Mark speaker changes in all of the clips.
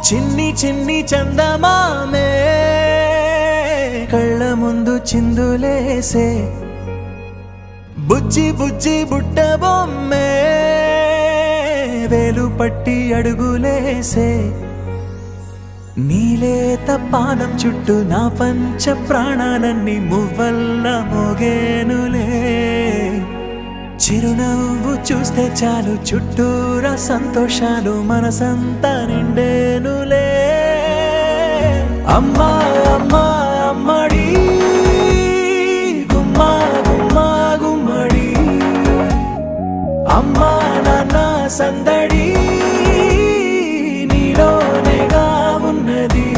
Speaker 1: చిన్ని చిన్ని చందమామే కళ్ళ ముందు చిందులేసే బుజ్జి బుజ్జి బుట్ట బొమ్మే వేలు పట్టి అడుగులేసే నీలేత పానం చుట్టూ నా పంచ ప్రాణాలన్నీ మువ్వల్ల మోగేనులే చిరునవ్వు చూస్తే చాలు చుట్టూరా సంతోషాలు మనసంతా నిండేనులే అమ్మా అమ్మా అమ్మడి గుమ్మా గుమ్మా గుమ్మడి అమ్మా నాన్న సందడి నీలోనేగా ఉన్నది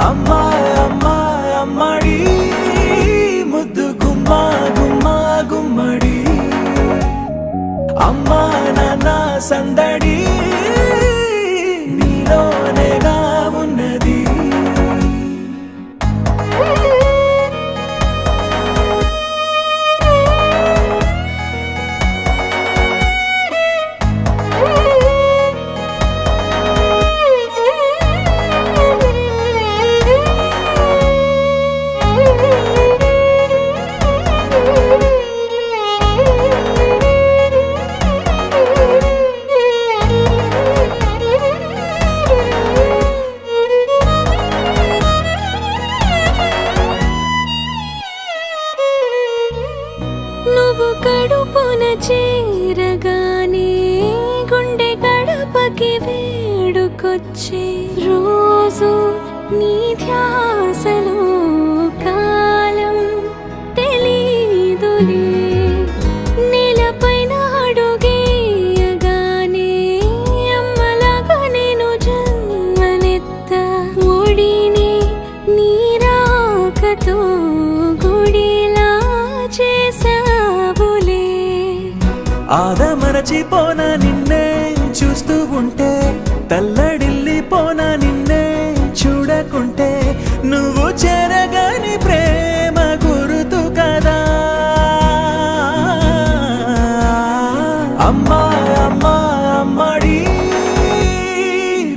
Speaker 1: అమ్మా అమ్మా అమ్మడి ముద్దు గుమ్మా గుమ్మా గుమ్మడి అమ్మా నాన్న సందడి నీలోనేగా ఉన్నది
Speaker 2: నువ్వు కడుపున చేరగానే గుండె గడపకి వేడుకొచ్చే రోజు నీ ధ్యాసలో కాలం తెలీదులే నేలపైన అడుగేయగానే అమ్మలాగా నేను జన్మనెత్త ఒడిని నీ రాకతో గుడిలా చేసావులే
Speaker 1: ఆదమరచిపోన నిన్నే చూస్తూ ఉంటే తల్లడిల్లిపోన నిన్నే చూడకుంటే నువ్వు చెరగని ప్రేమ గురుతు కదా అమ్మా అమ్మా అమ్మడి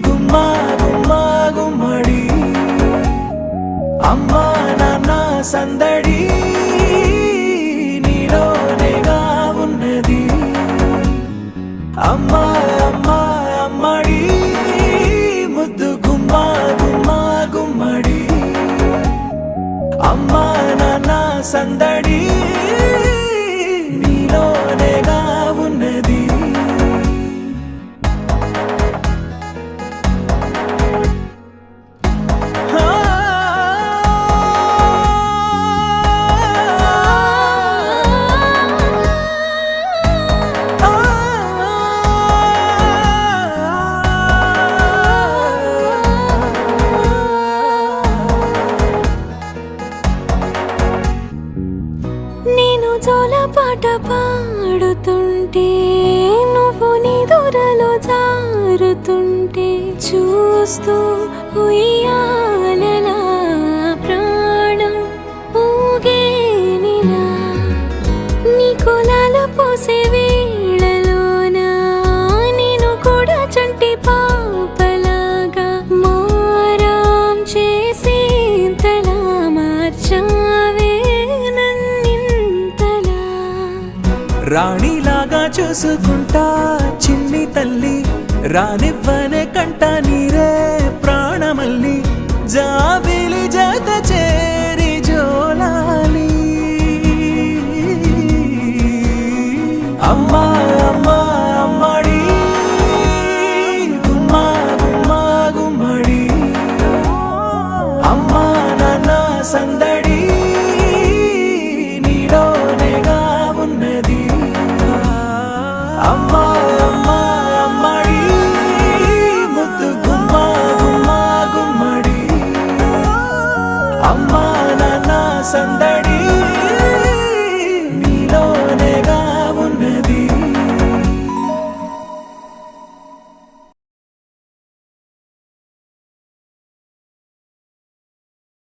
Speaker 1: గుమ్మా గుమ్మా గుమ్మడి అమ్మా నాన్న సందడి నీలోనేగా ఉన్నది అమ్మా అమ్మా అమ్మడి ముద్దు గుమ్మా గుమ్మా గుమ్మడి అమ్మా నాన్న సందడి నీలోనేగా ఉన్నది
Speaker 2: నేను జోలపాట పాడుతుంటే నువ్వు నీ దూరలో జారుతుంటే చూస్తూ ఉయ్యాలలా ప్రాణం ఊగేనిలా నీ కులాల పోసే వేళలోన నేను కూడా చంటి పాపలాగా మారాం చేసేంతలా మార్చావే
Speaker 1: రాణిలాగా చూసుకుంటా చిన్ని తల్లి రానివ్వనే కంట నీరే